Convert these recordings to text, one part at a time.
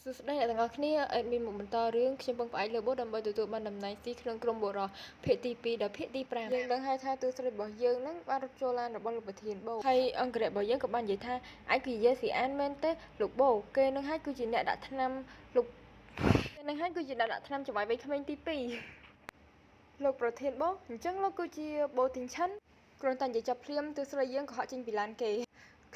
សួស្តីអ្នកទាំងអស់គ្នាអេដមីនមកបន្តរឿងខ្ញុំពឹងផ្អែកលើបទដើម្បីទទួលបានតំណែងស៊ីក្នុងក្រុមបុរសភាគទី2ដល់ភាគទី5យើងដឹងហើយថាទូស្រីរបស់យើងនឹងបានរត់ចូលឡានរបស់លោកប្រធានបូហើយអង្គរៈរបស់យើងក៏បាននិយាយថាអាចគឺយេស៊ីអានមែនទេលោកបូគេនឹងហើយគឺជាអ្នកដាក់ថ្នាំលោកគេនឹងហើយគឺជាអ្នកដាក់ថ្នាំចំបាយវ័យក្មេងទី2លោកប្រធានបូអញ្ចឹងលោកគឺជាបូទីងឆាន់គ្រាន់តែនិយាយចាប់ភ្លាមទូស្រីយើងក៏ហក់ចេញពីឡានគេ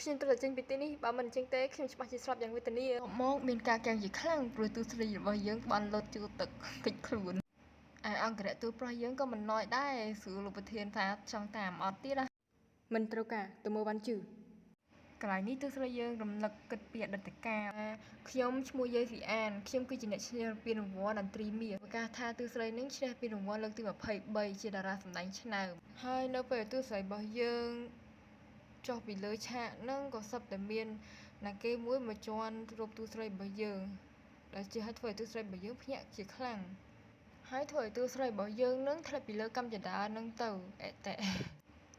ខ្ញុំត្រូវចេញពីទីនេះបើមិនអញ្ចឹងទេខ្ញុំច្បាស់ជាស្លាប់យ៉ាងវេទនាមកមានការកៀងជាខ្លាំងព្រោះទូស្រីរបស់យើងបានលោតចូលទឹកកិច្ចខ្លួនអង្គរៈទូប្រុសយើងក៏មិនណយដែរសួរលោកប្រធានថាចង់តាមអត់ទៀតណាមិនត្រូវការទៅមើលវ៉ាន់ជឺកន្លែងនេះទូស្រីយើងរំលឹកគិតពីអតីតកាលខ្ញុំឈ្មោះយេស៊ីអានខ្ញុំគឺជាអ្នកឈ្នះពានរង្វាន់តន្ត្រីមាសប្រកាសថាទូស្រីនឹងឈ្នះពានរង្វាន់លើកទី23ជាតារាសម្ដែងឆ្នើមហើយនៅពេលទូស្រីរបស់យើងចុះពីលើឆាកនឹងក៏សឹកតែមានណាគេមួយមកជន់រកទូស្រីរបស់យើងដែលជាឲ្យធ្វើឲ្យទូស្រីរបស់យើងភ្ញាក់ជាខ្លាំងហើយធ្វើឲ្យទូស្រីរបស់យើងនឹងធ្លាក់ពីលើកម្មចដានឹងទៅអតិ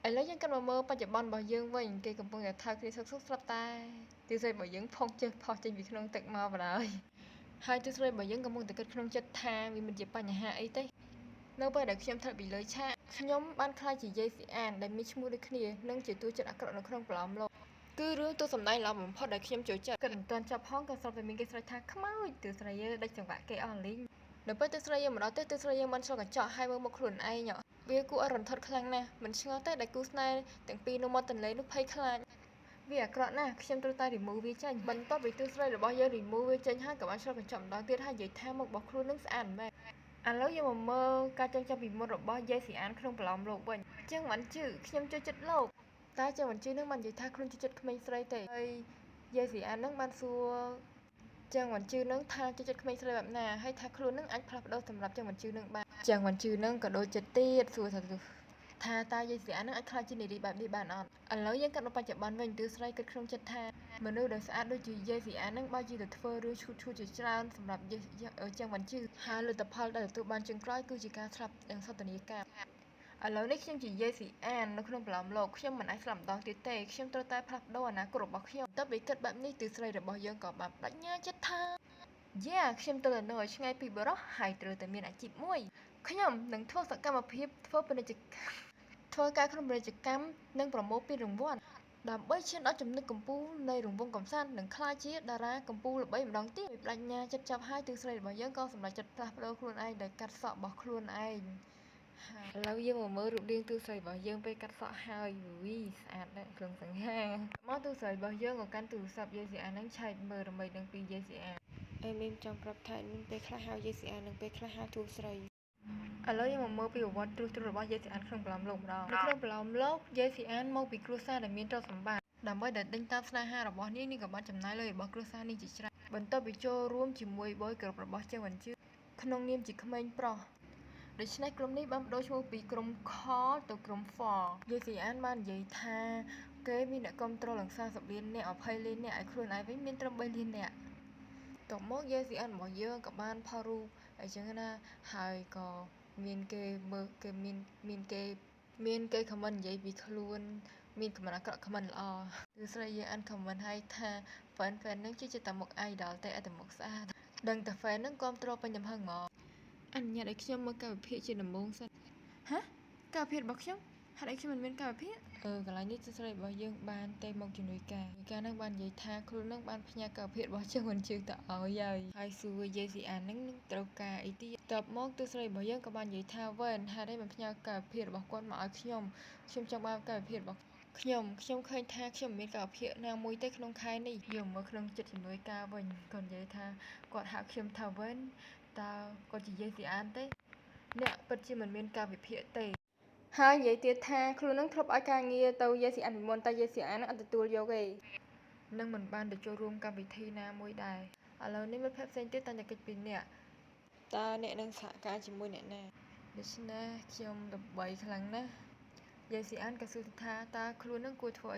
ឥឡូវយើងកាន់មកមើលបច្ចុប្បន្នរបស់យើងវិញគេកំពុងតែថើគ្នាសុកស្រាប់តែទូស្រីរបស់យើងផុសចេះផុសចេញពីក្នុងទឹកមកបណ្ដោយហើយទូស្រីរបស់យើងកំពុងតែគិតក្នុងចិត្តថាវាមិនជាបញ្ហាអីទេនៅពេលដែលខ្ញុំធ្លាក់ពីលើឆាកខ្ញុំបានខ្លាចជាយេស៊ីអានដែលមានឈ្មោះដូចគ្នានិងជាតួចិត្តអាក្រក់នៅក្នុងប្រឡំលោកគឺរឿងតួសម្ដែងល្អបំផុតដែលខ្ញុំចូលចិត្តគិតមិនទាន់ចាប់ហងក៏ស្រាប់តែមានគេស្រែកថាខ្មោចតួស្រីយើងដាច់ចង្វាក់គេអស់លីងនៅពេលតួស្រីយើងមកដល់ទេតួស្រីយើងបានឆ្លងកញ្ចក់ហើយមើលមកខ្លួនឯងវាគួរឲ្យរន្ធត់ខ្លាំងណាស់មិនឆ្ងល់ទេដែលគូស្នេហ៍ទាំងពីរនៅមាត់ទន្លេនោះភ័យខ្លាចវាអាក្រក់ណាស់ខ្ញុំត្រូវតែ remove វាចេញបន្ទាប់ពីតួស្រីរបស់យើង remove វាចេញហើយក៏បានឆ្លងកញ្ចក់ម្ដងទៀតហើយនិយាយថាមុខរបស់ខ្លួននឹងស្អាតមែនឥឡូវយើងមកមើលការចងចាំពីមុនរបស់យេស៊ីអានក្នុងប្រឡំលោកវិញចឹងមិនជឿខ្ញុំចូលចិត្តលោកតែចឹងមិនជឿនឹងបាននិយាយថាខ្លួនចូលចិត្តក្មេងស្រីទេហើយយេស៊ីអាននឹងបានសួរចឹងមិនជឿនឹងថាចូលចិត្តក្មេងស្រីបែបណាហើយថាខ្លួននឹងអាចផ្លាស់ប្ដូរសម្រាប់ចឹងមិនជឿនឹងបានចឹងមិនជឿនឹងក៏ដូចចិត្តទៀតសួរថាតើយេស៊ីអាននឹងអាចខ្លាចជានារីបែបនេះបានអត់ឥឡូវយើងកាត់មកបច្ចុប្បន្នវិញទើស្រីគិតក្នុងចិត្តថាមនុស្សដែលស្អាតដូចជាយេស៊ីអាននឹងបើជាទៅធ្វើរឿងឈូតជាច្រើនសម្រាប់ចឹងមិនជឿហើយលទ្ធផលដែលទទួលបានជាងក្រោយគឺជាការស្លាប់យ៉ាងសន្តានាការឥឡូវនេះខ្ញុំជាយេស៊ីអាននៅក្នុងប្រឡំលោកខ្ញុំមិនអាចស្លាប់ម្ដងទៀតទេខ្ញុំត្រូវតែផ្លាស់ប្ដូរអនាគតរបស់ខ្ញុំតើពីគិតបែបនេះទើស្រីរបស់យើងក៏បានបដិញ្ញាចិត្តថាខ្ញុំត្រូវតែនៅឲ្យឆ្ងាយពីបរិសហើយត្រូវតែមានអាជីពមួយខ្ញុំនឹងធ្វើសកម្មភាពធ្វើការក្នុងពាណិជ្ជកម្មនិងប្រមូលពានរង្វាន់ដើម្បីឈានដល់ចំណុចកំពូលនៃរង្វង់កំសាន្តនិងក្លាយជាតារាកំពូលល្បីម្ដងទៀតបញ្ញាចិត្តចាប់ហើយទើស្រីរបស់យើងក៏សម្រេចចិត្តផ្លាស់ប្ដូរខ្លួនឯងដោយកាត់សក់របស់ខ្លួនឯងឥឡូវយើងមកមើលរូបរាងទូស្រីរបស់យើងពេលកាត់សក់ហើយស្អាតណាស់ក្នុងសង្ហាមកទូស្រីរបស់យើងក៏កាន់ទូរស័ព្ទយេស៊ីអានឹងឆែកមើលដើម្បីដឹងពីយេស៊ីអាមានចង់ប្រាប់ថាមានពេលខ្លះហៅយេស៊ីអានឹងពេលខ្លះហៅទូស្រីឥឡូវយើងមកមើលពីប្រវត្តិទ្រុសទ្រុសរបស់យេស៊ីអានក្នុងប្រឡំលោកម្ដងនៅក្នុងប្រឡំលោកយេស៊ីអានមកពីគ្រួសារដែលមានទ្រព្យសម្បត្តិដើម្បីដេញតាមស្នេហារបស់នាងក៏បានចំណាយលុយរបស់គ្រួសារនេះជាច្រើនបន្ទាប់ពីចូលរួមជាមួយបយក្រុមរបស់ជើងវ៉ាន់ជឿក្នុងនាមជាក្មេងប្រុសដូច្នេះក្រុមនេះបានបដូរឈ្មោះពីក្រុមខទៅក្រុមហ្វយេស៊ីអានបាននិយាយថាគេមានអ្នកគ្រប់គ្រងឡើង40លានអ្នក20លានអ្នកឲ្យខ្លួនឯងវិញមានត្រឹម3លានអ្នកតបមកយេស៊ីអានរបស់យើងក៏បានផុសរូបអញ្ចឹងណាហើយក៏មានគេមើលគេមានគេខមមិននិយាយពីខ្លួនមានខមមិនអាក្រក់ខមមិនល្អទើស្រីយើងអានខមមិនឲ្យថាហ្វេននឹងជាតែមុខ idol តែតែមុខស្អាតដឹងតែហ្វេននឹងគ្រប់គ្រងពេញទំហឹងហ្មងអនុញ្ញាតឲ្យខ្ញុំមើលកាយវិភាគជាដំបូងសិនកាយវិភាគរបស់ខ្ញុំហេតុអីខ្ញុំមិនមានកាយវិភាគកន្លែងនេះទស្សនៈរបស់យើងបានតែមកជំនួយការនឹងបាននិយាយថាខ្លួននឹងបានផ្ញើកាយវិភាគរបស់ជើងមិនជឿទៅឲ្យហើយសួរយេស៊ីអាននឹងត្រូវការអីទៀតតបមកទស្សនៈរបស់យើងក៏បាននិយាយថាវ៉ែនហេតុអីមិនផ្ញើកាយវិភាគរបស់គាត់មកឲ្យខ្ញុំចង់បានកាយវិភាគរបស់ខ្ញុំឃើញថាខ្ញុំមិនមានកាយវិភាគណាមួយទេក្នុងខែនេះយកមកក្នុងចិត្តជំនួយការវិញគាត់និយាយថាគាត់ហៅខ្ញុំថាវ៉ែនតើគាត់ជាយេស៊ីអានទេអ្នកពិតជាមិនមានការវិភាគទេហើយនិយាយទៀតថាខ្លួននឹងធ្លាប់ឲ្យការងារទៅយេស៊ីអានពីមុនតែយេស៊ីអាននឹងអត់ទទួលយកទេនឹងមិនបានទៅចូលរួមកម្មវិធីណាមួយដែរឥឡូវនេះមានភ័ព្វផ្សេងទៀតតែកិច្ចពីអ្នកតើអ្នកនឹងសហការជាមួយអ្នកណាដូច្នេះខ្ញុំដើម្បីខ្លាំងណាស់យេស៊ីអានក៏សួរថាតើខ្លួននឹងគួរធ្វើ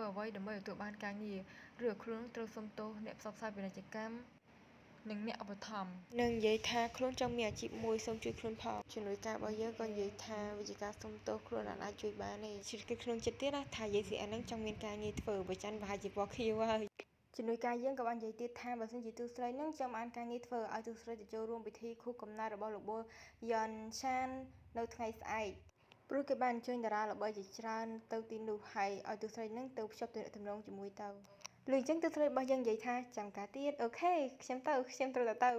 អ្វីដើម្បីទទួលបានការងារឬខ្លួននឹងត្រូវសុំទោសអ្នកផ្សព្វផ្សាយពាណិជ្ជកម្មនិងអ្នកឧបត្ថម្ភនឹងនិយាយថាខ្លួនចង់មានអាជីពមួយសូមជួយខ្លួនផងជំនួយការរបស់យើងក៏និយាយថាវិជាការសុំទោសខ្លួនអាចជួយបានទេជឿគិតក្នុងចិត្តទៀតថាយេស៊ីអានឹងចង់មានការងារធ្វើបើចាន់ប្រហែលជាពណ៌ខៀវហើយ ជំនួយការយើងក៏បាននិយាយទៀតថាបើសិនជាទូស្រីនឹងចង់បានការងារធ្វើឲ្យទូស្រីទៅចូលរួមពិធីខួបកំណើតរបស់លោកប៊ុលយ៉នឆាននៅថ្ងៃស្អែកព្រោះគេបានអញ្ជើញតារាល្បីជាច្រើនទៅទីនោះហើយឲ្យទូស្រីនឹងទៅភ្ជាប់ទំនាក់ទំនងជាមួយទៅលុយអញ្ចឹងទូស្រីរបស់យើងនិយាយថាចាំការទៀតអូខេខ្ញុំត្រូវតែទៅ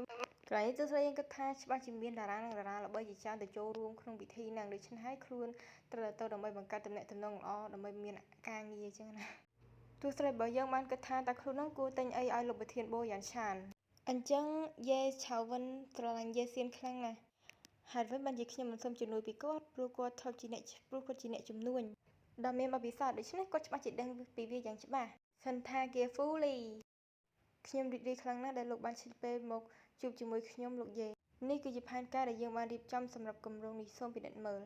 កន្លែងនេះទូស្រីយើងគិតថាច្បាស់ជាមានតារានិងតារាល្បីជាច្រើនទៅចូលរួមក្នុងពិធីហ្នឹងដូច្នេះហើយខ្លួនត្រូវតែទៅដើម្បីបង្កើតទំនាក់ទំនងល្អដើម្បីមានការងារអញ្ចឹងណាទូស្រីរបស់យើងបានគិតថាតើខ្លួននឹងគួរទិញអីឲ្យលោកប្រធានបូយ៉ាន់ឆានអញ្ចឹងយេឆាវិនស្រឡាញ់យេសៀនខ្លាំងណាស់ហេតុអ្វីបានជាខ្ញុំមិនសូមជំនួយពីគាត់ព្រោះគាត់ជាអ្នកជំនួញដ៏មានបទពិសោធន៍ដូច្នេះគាត់ច្បាស់ជាដឹងពីវាយ៉ាងច្បាស់សិនថាគេហ្វូលីខ្ញុំរីករាយខ្លាំងណាស់ដែលលោកបានឆ្លៀតពេលមកជួបជាមួយខ្ញុំលោកយេនេះគឺជាផែនការដែលយើងបានរៀបចំសម្រាប់គម្រោងនេះសូមពិនិត្យមើល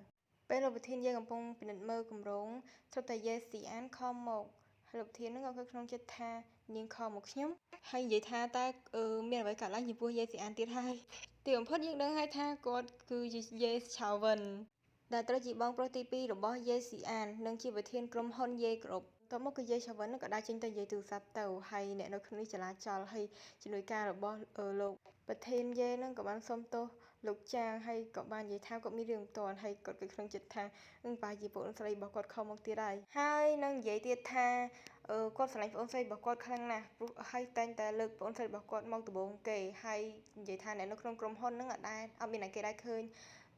ពេលលោកប្រធានយើងកំពុងពិនិត្យមើលគម្រោងស្រាប់តែយេស៊ីអានខំមកហើយលោកប្រធាននឹងក៏គិតក្នុងចិត្តថានាងខំមកខ្ញុំហើយនិយាយថាតើមានអ្វីកើតឡើងចំពោះយេស៊ីអានទៀតហើយទីបំផុតយើងដឹងហើយថាគាត់គឺជាយេឆាវិនដែលត្រូវជាបងប្រុសទី2របស់យេស៊ីអាននិងជាប្រធានក្រុមហ៊ុនយេគ្រប់តមកគឺយេឆាវិននឹងក៏ដើរចេញទៅនិយាយទូរស័ព្ទទៅហើយអ្នកនៅក្នុងនេះចលាចលហើយជំនួយការរបស់លោកប្រធានយេនឹងក៏បានសុំទោសលោកចាងហើយក៏បាននិយាយថាគាត់មានរឿងមិនទាន់ហើយគាត់គិតក្នុងចិត្តថាប្រហែលជាប្អូនស្រីរបស់គាត់ខំមកទៀតហើយនឹងនិយាយទៀតថាគាត់ស្រឡាញ់ប្អូនស្រីរបស់គាត់ខ្លាំងណាស់ព្រោះហើយតែងតែលើកប្អូនស្រីរបស់គាត់មកដំបូងគេហើយនិយាយថាអ្នកនៅក្នុងក្រុមហ៊ុនហ្នឹងអត់មានអ្នកគេដែរឃើញ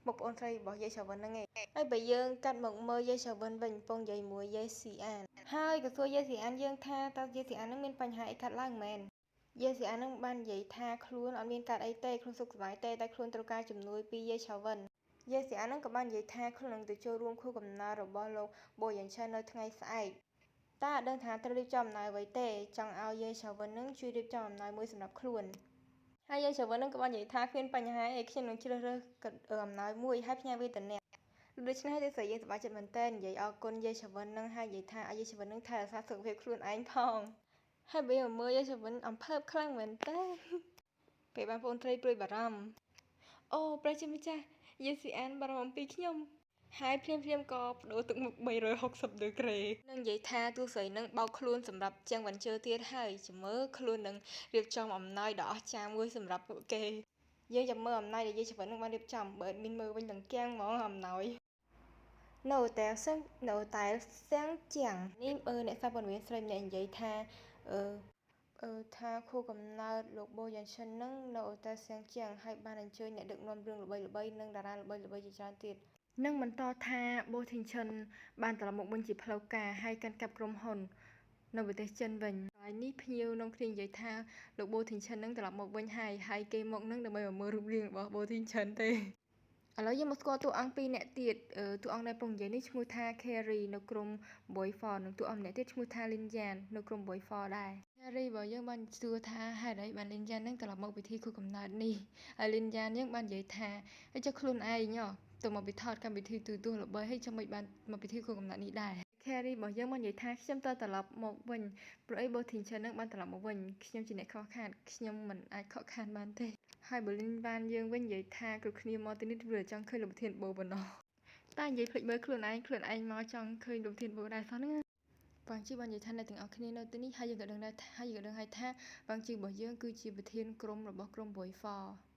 មុខប្អូនស្រីរបស់យេឆាវិនហ្នឹងឯងហើយបើយើងកាត់មកមើលយេឆាវិនវិញកំពុងនិយាយមួយយេស៊ីអានហើយក៏សួរយេស៊ីអានយើងថាតើយេស៊ីអានហ្នឹងមានបញ្ហាអីកើតឡើងមែនយេស៊ីអាននឹងបាននិយាយថាខ្លួនអត់មានកើតអីទេខ្លួនសុខសប្បាយទេតែខ្លួនត្រូវការជំនួយពីយេឆាវិនយេស៊ីអាននឹងក៏បាននិយាយថាខ្លួននឹងទៅចូលរួមខួបកំណើតរបស់លោកបូយ៉ាន់ឆាននៅថ្ងៃស្អែកតើអត់ដឹងថាត្រូវរៀបចំអំណោយអ្វីទេចង់ឲ្យយេឆាវិននឹងជួយរៀបចំអំណោយមួយសម្រាប់ខ្លួនហើយយេឆាវិននឹងក៏បាននិយាយថាគ្មានបញ្ហាអីខ្ញុំនឹងជ្រើសរើសអំណោយមួយហើយផ្ញើវាទៅអ្នកដូច្នេះទេស្រីយើងសប្បាយចិត្តមែនតើនិយាយអរគុណយេឆាវិននឹងហើយនិយាយថាឲ្យយេឆាវិននឹងថែរក្សាសុខភាពខ្លួនឯងផងហើយបើមើលយេឆាវិនអំភើបខ្លាំងមែនតើពេលបានប្អូនស្រីព្រួយបារម្ភអូព្រះជាម្ចាស់យេស៊ីអានបារម្ភអំពីខ្ញុំហើយភ្លាមក៏បដូរទឹកមុខ360ដឺក្រេនឹងនិយាយថាទូស្រីនឹងបោកខ្លួនសម្រាប់ជាងវ៉ាន់ជើទៀតហើយចាំមើលខ្លួននឹងរៀបចំអំណោយដ៏អស្ចារ្យមួយសម្រាប់ពួកគេយើងចាំមើលអំណោយដែលយេឆាវិននឹងបានរៀបចំបើអេដមីនមើលវិញទាំងគាំងហ្មងអំណោយនៅតែសឹងជាងនេះអ្នកសារព័ត៌មានស្រីម្នាក់និយាយថាថាខួបកំណើតលោកបូយ៉ាន់ឆាននឹងនៅអូតែលសៀងជាងហើយបានអញ្ជើញអ្នកដឹកនាំរឿងល្បីៗនិងតារាល្បីៗជាច្រើនទៀតនឹងបន្តថាបូធីនឆានបានត្រឡប់មកវិញជាផ្លូវការហើយកាន់កាប់ក្រុមហ៊ុននៅប្រទេសចិនវិញហើយនេះភ្ញៀវនាំគ្នានិយាយថាលោកបូធីនឆាននឹងត្រឡប់មកវិញហើយគេមកនឹងដើម្បីមកមើលរូបរាងរបស់បូធីនឆានទេឥឡូវយើងមកស្គាល់តួអង្គ2នាក់ទៀតតួអង្គដែលពងនិយាយនេះឈ្មោះថា Carrie នៅក្រុម Boy 4និងតួអង្គម្នាក់ទៀតឈ្មោះថា Lin Yan នៅក្រុម Boy 4ដែរ Carrie របស់យើងបានសួរថាហេតុអីបាន Lin Yan នឹងត្រឡប់មកពិធីខួបកំណើតនេះហើយ Lin Yan យើងបាននិយាយថាចុះខ្លួនឯងទៅមកពីថតកម្មវិធីទូទួលល្បីហើយចាំមិនបានមកពិធីខួបកំណើតនេះដែរ Carrie របស់យើងបាននិយាយថាខ្ញុំត្រូវត្រឡប់មកវិញព្រោះអី Botin Chen នឹងបានត្រឡប់មកវិញខ្ញុំជាអ្នកខកខានខ្ញុំមិនអាចខកខានបានទេហើយ Berlin បានយើងវិញនិយាយថាគ្រប់គ្នាមកទីនេះព្រោះចង់ឃើញលោកប្រធានបូប៉ុណ្ណោះតែនិយាយភ្លេចមើលខ្លួនឯងមកចង់ឃើញលោកប្រធានបូដែរសោះហ្នឹងបងជីបាននិយាយថាអ្នកទាំងអស់គ្នានៅទីនេះហើយយើងក៏ដឹងហើយថាបងជីរបស់យើងគឺជាប្រធានក្រុមរបស់ក្រុម Boy 4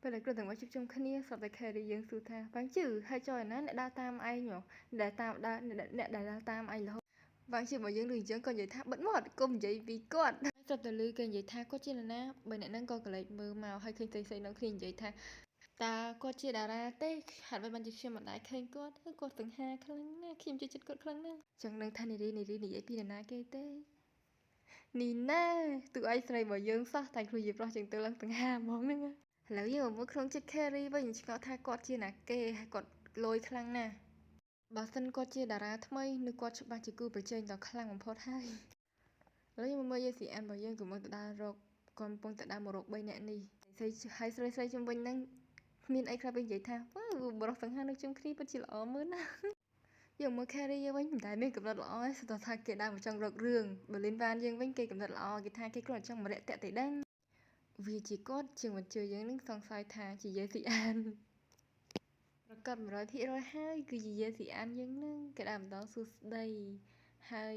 ពេលដែលគ្រូទាំងមកជួបជុំគ្នាស្រាប់តែ Carrie យើងសួរថាបងជឿហើយចុះឯណាអ្នកដើរតាមឯងអ្នកដែលដើរតាមឯងរហូតបងជឿរបស់យើងឬយើងក៏និយាយថាបិទមាត់កុំនិយាយពីគាត់ហើយស្រាប់តែឮគេនិយាយថាគាត់ជានរណាបើអ្នកហ្នឹងក៏កលេចមើលមកហើយឃើញផ្សេងៗនៅគ្នានិយាយថាតើគាត់ជាតារាទេហេតុអ្វីបានជាខ្ញុំមិនដែរឃើញគាត់គាត់សង្ហាខ្លាំងណាស់ខ្ញុំជឿចិត្តគាត់ខ្លាំងណាស់ចង់នឹងថានារីនិយាយពីនរណាគេទេនេះណាទូឯងស្រីរបស់យើងសោះតែខ្លួនជាប្រុសជាងទៅឡើងសង្ហាហ្មងហ្នឹងឥឡូវយើងមកក្នុងចិត្ត Carrie វិញឆ្ងល់ថាគាត់ជាណាគេហើយគាត់លយខ្លាំងណាស់បើសិនគាត់ជាតារាថ្មីនឹងគាត់ច្បាស់ជាគូប្រជែងដ៏ខ្លាំងបំផុតហើយឥឡូវយើងមើល YCN របស់យើងកំពុងទៅដើររកគាត់កំពុងទៅដើរមករក3នាក់នេះហើយស្រីជំវិញហ្នឹងគ្មានអីក្រៅពីនិយាយថាបរិសុទ្ធសង្ហានៅជុំគ្នាពិតជាល្អមើលណាយើងមើល Carrie យើងវិញមិនដែលមានកំណត់ល្អទេស្ទើរថាគេដើរមកចង់រករឿង Berlin Van យើងវិញគេកំណត់ល្អគេថាគេគ្រាន់តែចង់មករយៈទេដឹងវាជាគាត់ជាងបញ្ជើយើងនឹងសង្ស័យថាជាយេស៊ីអានប្រកាស 100% ហើយគឺជាយេស៊ីអានយើងនឹងគេដើរម្ដងសួស្ដីហើយ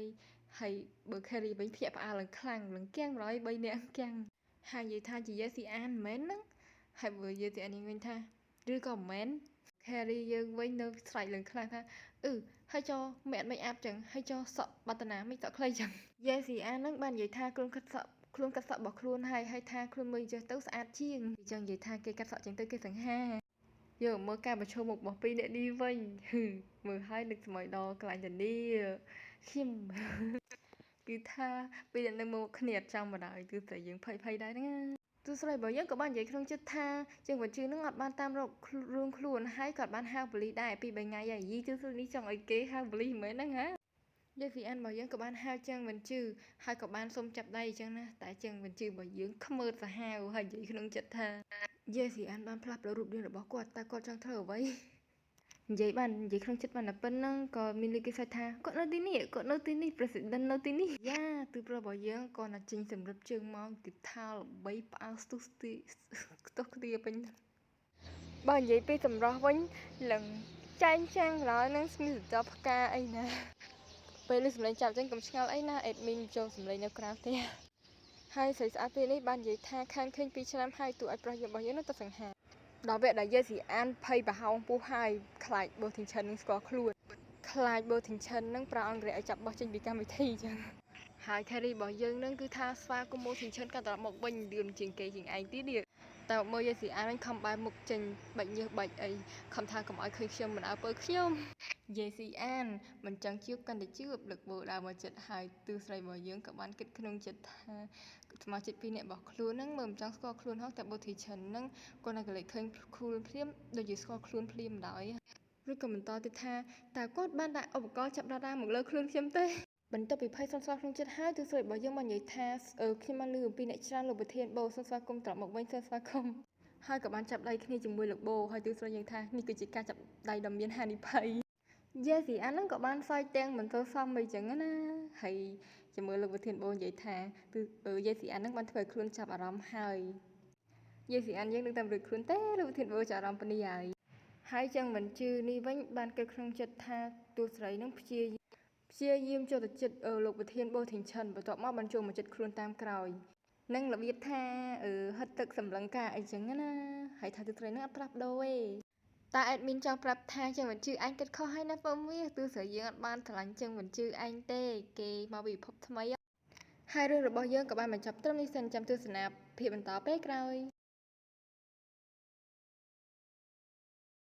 hay bờ carry bánh phẹ à lần khăng lần keng nói bay nè keng hai vậy tha chỉ si an mến đó hay vừa giờ thì anh em tha đưa còn mến carry dương với nơi xài lần khăng ha hay cho mẹ mày áp chẳng hay cho sợ bà tà ná mày sợ clay chẳng si an nó ban vậy tha luôn cắt sợ bọc luôn hay tha luôn mày cho tấu sát chiêng chẳng vậy tha cái cắt sợ chẳng tới cái thằng ha giờ mơ ca mà cho một bọc pin để đi vây mơ hai được mọi đo cái lại dần đi khiêm cứ tha bây giờ đang mua cái nhiệt trong mà đợi tôi phải dựng phây đấy đó tôi sẽ lại bảo nhớ các bạn vậy không chết tha chẳng vẫn chưa nó ngọt ban tam rồi luôn luôn hay còn ban hao bלי đại vì bên ngày vậy gì tôi sẽ đi trong ấy kế hao bly mới đó hả giờ thì anh bảo dưỡng các bạn hao chân vẫn chưa hai các bạn xông chặt đây chân nè tại chân vẫn chưa bảo dưỡng không mơ và hao hay vậy không chết tha giờ thì anh ban plap rồi rụp đi rồi bỏ quạt ta quạt trong thở vậy vậy bạn vậy không chết bạn là bên năng còn mình cái sai tha có nơi tin nè president nơi tin nè ya từ pro bảo dưỡng còn là trình sầm lập trường mong cái thao là bay bao tốc đi bên bạn vậy bây sầm rõ vẫn lần trang rồi năng smith job ca ấy nèពេលសម្លេងចាប់ចឹងកុំឆ្ងល់អីណា admin ចូលសម្លេងនៅក្រៅផ្ទះហើយស្រីស្អាតពេលនេះបាននិយាយថាខានឃើញ2ឆ្នាំហើយទូឲ្យប្រុសរបស់យើងនៅទៅសង្ហាដល់វគ្គដែលយើងស៊ីអានភ័យប្រហោងពុះហើយខ្លាចបូធីងឈិននឹងស្គាល់ខ្លួនខ្លាចបូធីងឈិននឹងប្រើអង់គ្លេសឲ្យចាប់បោះចេញពីកម្មវិធីចឹងហើយ carry របស់យើងនឹងគឺថាស្វាគមន៍បូធីងឈិនក៏ត្រឡប់មកវិញលឿនជាងគេជាងឯងទៀតតែមើលយើងស៊ីអានវិញខំបែរមុខចេញបាច់ញើសបាច់អីខំថាកុំឲ្យឃើញខ្ញុំមិនអើពើខ្ញុំយេស៊ីអានមិនចង់ជួបកាន់តែជួបលើកបូដើរមកចិត្តហើយទឺស្រីរបស់យើងក៏បានគិតក្នុងចិត្តថាសមាជិក2នាក់របស់ខ្លួនហ្នឹងមើលមិនចង់ស្គាល់ខ្លួនហងតែបូធីឈិនហ្នឹងគាត់នៅកលេចឃើញខ្លួនភ្លាមដូចជាស្គាល់ខ្លួនភ្លាមម្ដងឬក៏បន្តទៀតថាតើគាត់បានដាក់ឧបករណ៍ចាប់ដាមកលើខ្លួនខ្ញុំទេបន្ទាប់ពីភ័យសន្សល់ក្នុងចិត្តហើយទឺស្រីរបស់យើងបាននិយាយថាខ្ញុំបានឮអំពីអ្នកច្រើនលោកប្រធានបូសូមស្វាគមន៍ត្រឡប់មកវិញសូមស្វាគមន៍ហើយក៏បានចាប់ដៃគ្នាជាមួយលោកបូហើយទឺស្រីយើងថានេះគឺជាការចាប់ដៃដ៏មានហានិភ័យយេស៊ីអានហ្នឹងក៏បានសើចទាំងមិនទៅសមអីចឹងណាហើយជាមួយលោកប្រធានបូនិយាយថាយេស៊ីអានហ្នឹងបានធ្វើឲ្យខ្លួនចាប់អារម្មណ៍ហើយយេស៊ីអានយើងនឹងតាមរួចខ្លួនទេលោកប្រធានបូចាប់អារម្មណ៍ប៉ុណ្នេះហើយចឹងមិនជឿនេះវិញបានគិតក្នុងចិត្តថាទឺស្រីហ្នឹងព្យាយាមចូលទៅចិត្តលោកប្រធានបូធីងឈិនបន្ទាប់មកបានចូលមកចិត្តខ្លួនតាមក្រោយនឹងរបៀបថាហិតទឹកសម្លឹងការអីចឹងណាហើយថាទឺស្រីហ្នឹងអត់ប្រាប់ដូរទេតែ admin ចង់ប្រាប់ថាចឹងមិនជឿអញគិតខុសហើយណាបងវាទឺស្រីយើងអត់បានឆ្លាញ់ចឹងមិនជឿអញទេគេមកពីពិភពថ្មីហើយរឿងរបស់យើងក៏បានបញ្ចប់ត្រឹមនេះសិនចាំទស្សនាភាពបន្តពេលក្រោយ